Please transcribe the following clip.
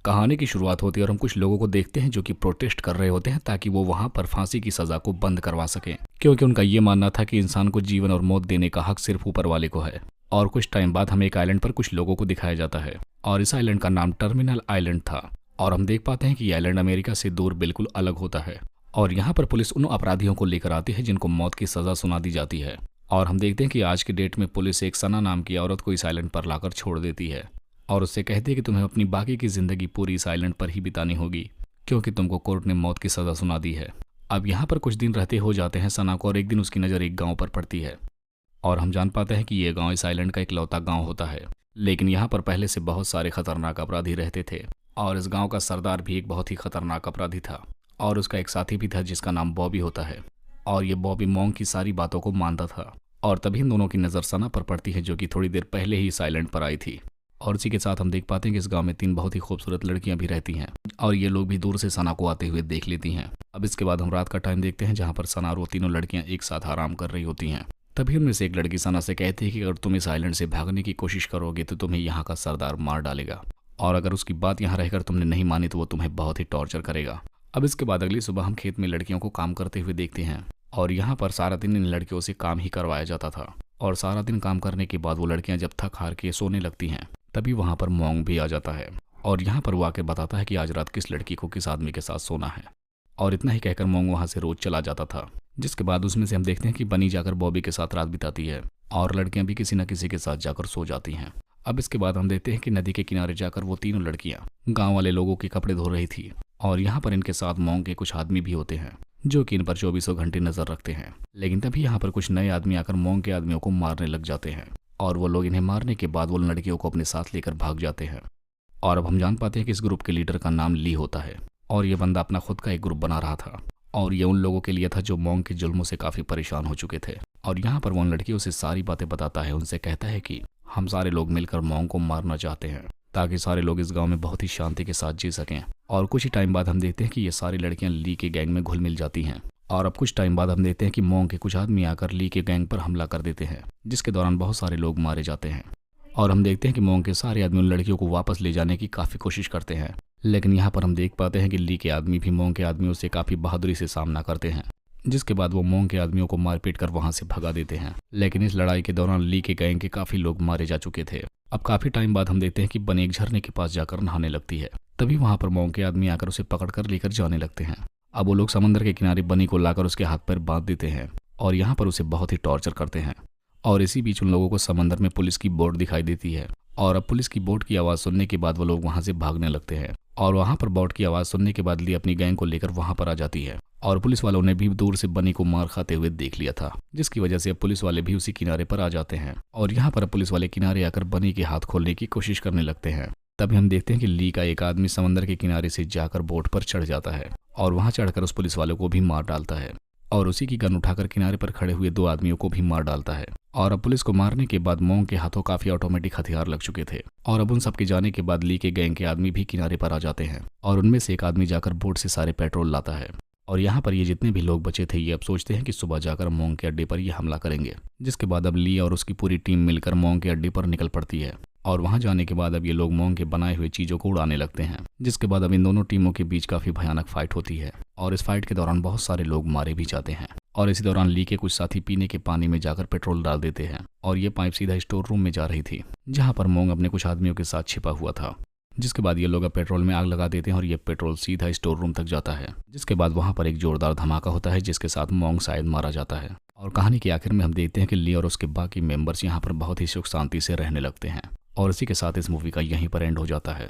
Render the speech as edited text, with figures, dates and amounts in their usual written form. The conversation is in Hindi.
कहानी की शुरुआत होती है और हम कुछ लोगों को देखते हैं जो कि प्रोटेस्ट कर रहे होते हैं ताकि वो वहां पर फांसी की सजा को बंद करवा सकें, क्योंकि उनका ये मानना था कि इंसान को जीवन और मौत देने का हक सिर्फ ऊपर वाले को है। और कुछ टाइम बाद हमें एक आइलैंड पर कुछ लोगों को दिखाया जाता है और इस आइलैंड का नाम टर्मिनल आइलैंड था। और हम देख पाते हैं कि आइलैंड अमेरिका से दूर बिल्कुल अलग होता है और यहाँ पर पुलिस उन अपराधियों को लेकर आती है जिनको मौत की सजा सुना दी जाती है। और हम देखते हैं कि आज की डेट में पुलिस एक सना नाम की औरत को इस आइलैंड पर लाकर छोड़ देती है और उससे कहती है कि तुम्हें अपनी बाकी की जिंदगी पूरी इस आइलैंड पर ही बितानी होगी, क्योंकि तुमको कोर्ट ने मौत की सजा सुना दी है। अब यहाँ पर कुछ दिन रहते हो जाते हैं सना को और एक दिन उसकी नज़र एक गांव पर पड़ती है और हम जान पाते हैं कि ये गांव इस आइलैंड का इकलौता गांव होता है, लेकिन यहाँ पर पहले से बहुत सारे खतरनाक अपराधी रहते थे और इस गांव का सरदार भी एक बहुत ही खतरनाक अपराधी था और उसका एक साथी भी था जिसका नाम बॉबी होता है। और ये बॉबी मोंग की सारी बातों को मानता था और तभी इन दोनों की नज़र सना पर पड़ती है जो कि थोड़ी देर पहले ही इस आइलैंड पर आई थी। और इसी के साथ हम देख पाते हैं कि इस गांव में 3 बहुत ही खूबसूरत लड़कियां भी रहती हैं और ये लोग भी दूर से सना को आते हुए देख लेती हैं। अब इसके बाद हम रात का टाइम देखते हैं जहां पर सना और वो तीनों लड़कियां एक साथ आराम कर रही होती हैं। तभी उनमें से एक लड़की सना से कहती है कि अगर तुम इस आइलैंड से भागने की कोशिश करोगे तो तुम्हें यहाँ का सरदार मार डालेगा और अगर उसकी बात यहाँ रहकर तुमने नहीं मानी तो वो तुम्हें बहुत ही टॉर्चर करेगा। अब इसके बाद अगली सुबह हम खेत में लड़कियों को काम करते हुए देखते हैं और यहाँ पर सारा दिन इन लड़कियों से काम ही करवाया जाता था और सारा दिन काम करने के बाद वो लड़कियां जब थक हार के सोने लगती हैं तभी वहां पर मोंग भी आ जाता है और यहाँ पर वो आके बताता है कि आज रात किस लड़की को किस आदमी के साथ सोना है। और इतना ही कहकर मोंग वहां से रोज चला जाता था, जिसके बाद उसमें से हम देखते हैं कि बनी जाकर बॉबी के साथ रात बिताती है और लड़कियां भी किसी न किसी के साथ जाकर सो जाती हैं। अब इसके बाद हम देखते हैं कि नदी के किनारे जाकर वो तीनों लड़कियां गाँव वाले लोगों के कपड़े धो रही थी और यहाँ पर इनके साथ मोंग के कुछ आदमी भी होते हैं जो कि इन पर 24 घंटे नजर रखते हैं। लेकिन तभी यहाँ पर कुछ नए आदमी आकर मोंग के आदमियों को मारने लग जाते हैं और वो लोग इन्हें मारने के बाद वो लड़कियों को अपने साथ लेकर भाग जाते हैं। और अब हम जान पाते हैं कि इस ग्रुप के लीडर का नाम ली होता है और ये बंदा अपना खुद का एक ग्रुप बना रहा था और ये उन लोगों के लिए था जो मोंग के जुल्मों से काफी परेशान हो चुके थे। और यहाँ पर वो उन लड़कियों से सारी बातें बताता है, उनसे कहता है कि हम सारे लोग मिलकर मोंग को मारना चाहते हैं ताकि सारे लोग इस गांव में बहुत ही शांति के साथ जी सकें। और कुछ ही टाइम बाद हम देखते हैं कि ये सारी लड़कियां ली के गैंग में घुल मिल जाती हैं और अब कुछ टाइम बाद हम देखते हैं कि मोंग के कुछ आदमी आकर ली के गैंग पर हमला कर देते हैं, जिसके दौरान बहुत सारे लोग मारे जाते हैं। और हम देखते हैं कि मोंग के सारे आदमी उन लड़कियों को वापस ले जाने की काफी कोशिश करते हैं, लेकिन यहाँ पर हम देख पाते हैं कि ली के आदमी भी मोंग के आदमियों से काफी बहादुरी से सामना करते हैं, जिसके बाद वो मोंग के आदमियों को मारपीट कर वहां से भगा देते हैं। लेकिन इस लड़ाई के दौरान ली के गैंग के काफी लोग मारे जा चुके थे। अब काफी टाइम बाद हम देखते हैं कि बनी एक झरने के पास जाकर नहाने लगती है, तभी वहां पर मोंग के आदमी आकर उसे पकड़कर लेकर जाने लगते हैं। अब वो लोग समंदर के किनारे बनी को लाकर उसके हाथ पैर बांध देते हैं और यहाँ पर उसे बहुत ही टॉर्चर करते हैं। और इसी बीच उन लोगों को समंदर में पुलिस की बोट दिखाई देती है और अब पुलिस की बोट की आवाज सुनने के बाद वो लोग वहां से भागने लगते हैं और वहां पर बोट की आवाज सुनने के बाद ली अपनी गैंग को लेकर वहां पर आ जाती है और पुलिस वालों ने भी दूर से बनी को मार खाते हुए देख लिया था, जिसकी वजह से अब पुलिस वाले भी उसी किनारे पर आ जाते हैं और यहाँ पर पुलिस वाले किनारे आकर बनी के हाथ खोलने की कोशिश करने लगते हैं। तभी हम देखते हैं कि ली का एक आदमी समंदर के किनारे से जाकर बोट पर चढ़ जाता है और वहां चढ़कर उस पुलिस वाले को भी मार डालता है और उसी की गन उठाकर किनारे पर खड़े हुए 2 आदमियों को भी मार डालता है। और अब पुलिस को मारने के बाद मोंग के हाथों काफी ऑटोमेटिक हथियार लग चुके थे और अब उन सब के जाने के बाद ली के गैंग के आदमी भी किनारे पर आ जाते हैं और उनमें से एक आदमी जाकर बोट से सारे पेट्रोल लाता है। और यहाँ पर ये जितने भी लोग बचे थे ये अब सोचते हैं कि सुबह जाकर मोंग के अड्डे पर ये हमला करेंगे, जिसके बाद अब ली और उसकी पूरी टीम मिलकर मोंग के अड्डे पर निकल पड़ती है और वहां जाने के बाद अब ये लोग मोंग के बनाए हुए चीजों को उड़ाने लगते हैं, जिसके बाद अब इन दोनों टीमों के बीच काफी भयानक फाइट होती है और इस फाइट के दौरान बहुत सारे लोग मारे भी जाते हैं। और इसी दौरान ली के कुछ साथी पीने के पानी में जाकर पेट्रोल डाल देते हैं और ये पाइप सीधा स्टोर रूम में जा रही थी जहां पर मोंग अपने कुछ आदमियों के साथ छिपा हुआ था, जिसके बाद ये लोग अब पेट्रोल में आग लगा देते हैं और ये पेट्रोल सीधा स्टोर रूम तक जाता है, जिसके बाद वहां पर एक जोरदार धमाका होता है जिसके साथ मोंग शायद मारा जाता है। और कहानी के आखिर में हम देखते हैं कि ली और उसके बाकी मेंबर्स यहाँ पर बहुत ही सुख शांति से रहने लगते हैं और इसी के साथ इस मूवी का यहीं पर एंड हो जाता है।